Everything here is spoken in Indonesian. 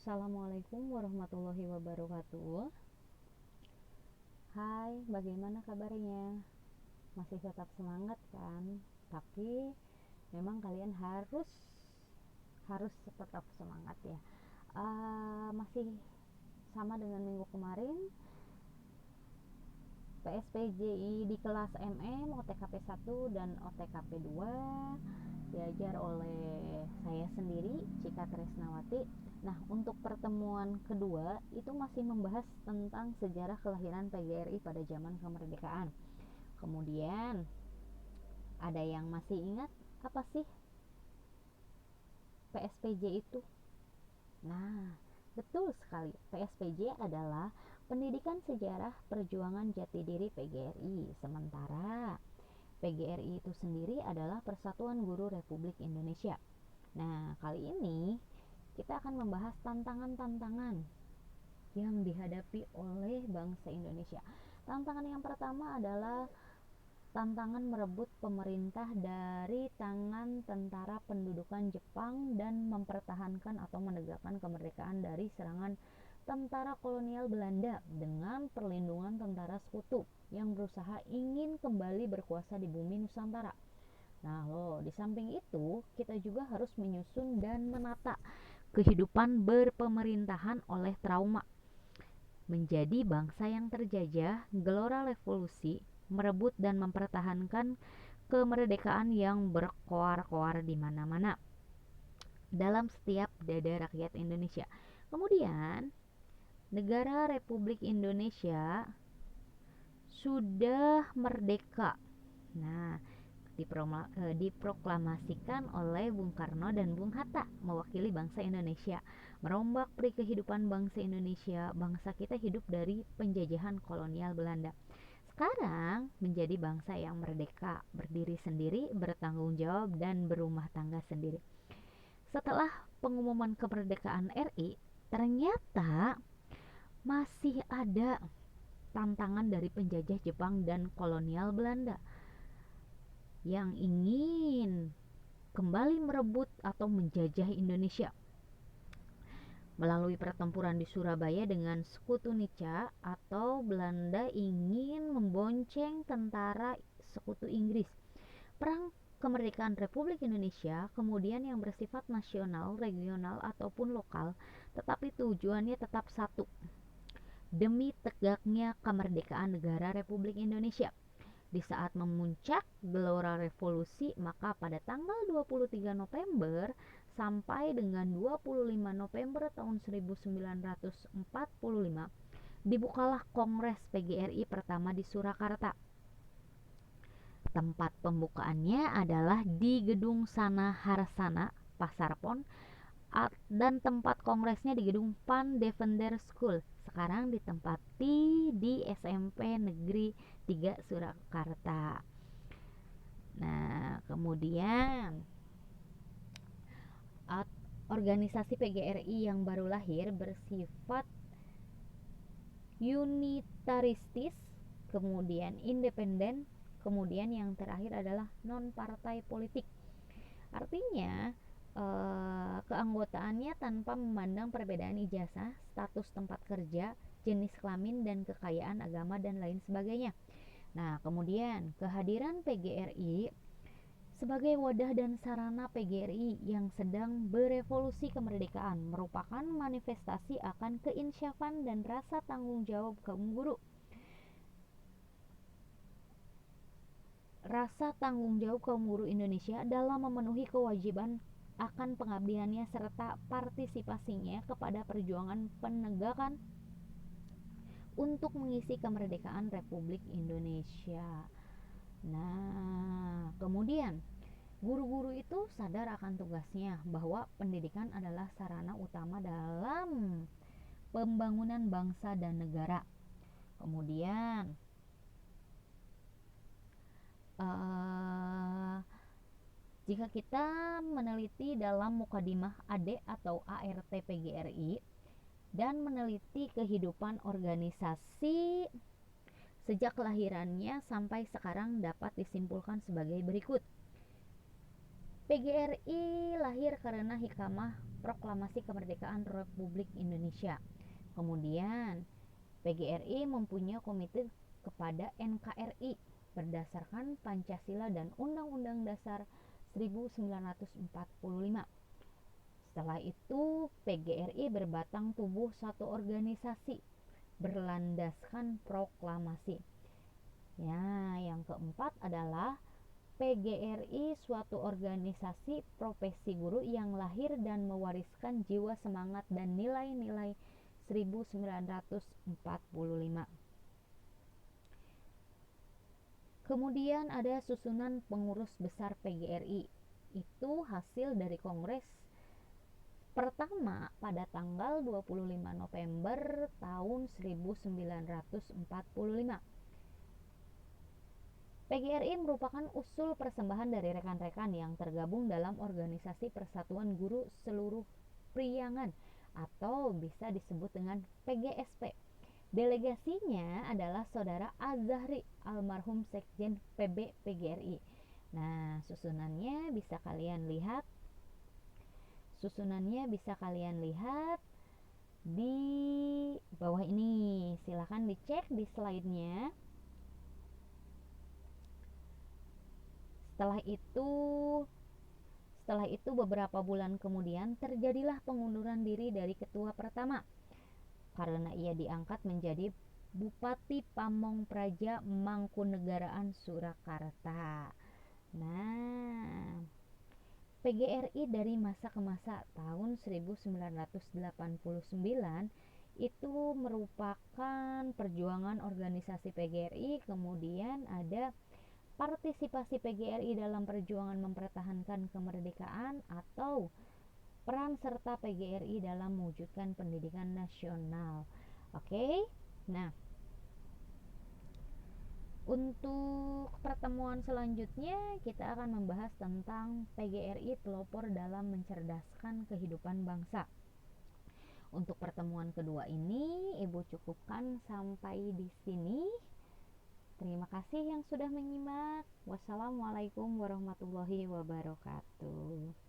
Assalamualaikum warahmatullahi wabarakatuh. Hai, bagaimana kabarnya? Masih tetap semangat kan? Tapi memang kalian harus tetap semangat ya. Masih sama dengan minggu kemarin, PSPJI di kelas MM, OTKP 1 dan OTKP 2 diajar oleh saya sendiri, Cika Tresnawati. Nah, untuk pertemuan kedua itu masih membahas tentang sejarah kelahiran PGRI pada zaman kemerdekaan. Kemudian ada yang masih ingat apa sih PSPJ itu? Nah, betul sekali. PSPJ adalah Pendidikan Sejarah Perjuangan Jati Diri PGRI. Sementara PGRI itu sendiri adalah Persatuan Guru Republik Indonesia. Nah, kali ini kita akan membahas tantangan-tantangan yang dihadapi oleh bangsa Indonesia. Tantangan yang pertama adalah tantangan merebut pemerintah dari tangan tentara pendudukan Jepang dan mempertahankan atau menegakkan kemerdekaan dari serangan tentara kolonial Belanda dengan perlindungan tentara sekutu yang berusaha ingin kembali berkuasa di bumi Nusantara. Nah, di samping itu kita juga harus menyusun dan menata kehidupan berpemerintahan oleh trauma. Menjadi bangsa yang terjajah, gelora revolusi, merebut dan mempertahankan kemerdekaan yang berkoar-koar di mana-mana dalam setiap dada rakyat Indonesia. Kemudian, negara Republik Indonesia sudah merdeka. Nah, diproklamasikan oleh Bung Karno dan Bung Hatta mewakili bangsa Indonesia, merombak peri kehidupan bangsa Indonesia. Bangsa kita hidup dari penjajahan kolonial Belanda. Sekarang menjadi bangsa yang merdeka, berdiri sendiri, bertanggung jawab dan berumah tangga sendiri. Setelah pengumuman kemerdekaan RI, ternyata masih ada tantangan dari penjajah Jepang dan kolonial Belanda yang ingin kembali merebut atau menjajah Indonesia. Melalui pertempuran di Surabaya dengan sekutu Nica, atau Belanda ingin membonceng tentara sekutu Inggris. Perang kemerdekaan Republik Indonesia kemudian yang bersifat nasional, regional ataupun lokal, tetapi tujuannya tetap satu, demi tegaknya kemerdekaan negara Republik Indonesia. Di saat memuncak gelora revolusi, maka pada tanggal 23 November sampai dengan 25 November tahun 1945 dibukalah Kongres PGRI pertama di Surakarta. Tempat pembukaannya adalah di Gedung Sana Harsana, Pasar Pon, dan tempat kongresnya di Gedung Pan Deventer School. Sekarang ditempati di SMP Negeri 3 Surakarta. Nah, kemudian organisasi PGRI yang baru lahir bersifat unitaristis, kemudian independen, kemudian yang terakhir adalah non partai politik. Artinya keanggotaannya tanpa memandang perbedaan ijazah, status tempat kerja, jenis kelamin dan kekayaan agama dan lain sebagainya. Nah, kemudian kehadiran PGRI sebagai wadah dan sarana PGRI yang sedang berevolusi kemerdekaan merupakan manifestasi akan keinsyafan dan rasa tanggung jawab kaum guru. Rasa tanggung jawab kaum guru Indonesia dalam memenuhi kewajiban akan pengabdiannya serta partisipasinya kepada perjuangan penegakan untuk mengisi kemerdekaan Republik Indonesia. Nah, kemudian guru-guru itu sadar akan tugasnya bahwa pendidikan adalah sarana utama dalam pembangunan bangsa dan negara. Kemudian jika kita meneliti dalam Mukadimah AD atau ART PGRI dan meneliti kehidupan organisasi sejak kelahirannya sampai sekarang dapat disimpulkan sebagai berikut. PGRI lahir karena hikmah proklamasi kemerdekaan Republik Indonesia. Kemudian PGRI mempunyai komite kepada NKRI berdasarkan Pancasila dan Undang-Undang Dasar 1945. Setelah itu PGRI berbatang tubuh satu organisasi berlandaskan proklamasi. Ya, yang keempat adalah PGRI suatu organisasi profesi guru yang lahir dan mewariskan jiwa semangat dan nilai-nilai 1945. Kemudian ada susunan pengurus besar PGRI. Itu hasil dari kongres pertama pada tanggal 25 November tahun 1945. PGRI merupakan usul persembahan dari rekan-rekan yang tergabung dalam organisasi Persatuan Guru Seluruh Priangan atau bisa disebut dengan PGSP. Delegasinya adalah Saudara Azhari, almarhum Sekjen PB PGRI. Nah, susunannya bisa kalian lihat di bawah ini. Silahkan dicek di slide-nya. Setelah itu beberapa bulan kemudian terjadilah pengunduran diri dari ketua pertama karena ia diangkat menjadi Bupati Pamong Praja Mangkunegaraan Surakarta. Nah, PGRI dari masa ke masa tahun 1989 itu merupakan perjuangan organisasi PGRI, kemudian ada partisipasi PGRI dalam perjuangan mempertahankan kemerdekaan atau peran serta PGRI dalam mewujudkan pendidikan nasional. Oke. Nah, untuk pertemuan selanjutnya kita akan membahas tentang PGRI pelopor dalam mencerdaskan kehidupan bangsa. Untuk pertemuan kedua ini Ibu cukupkan sampai di sini. Terima kasih yang sudah menyimak. Wassalamualaikum warahmatullahi wabarakatuh.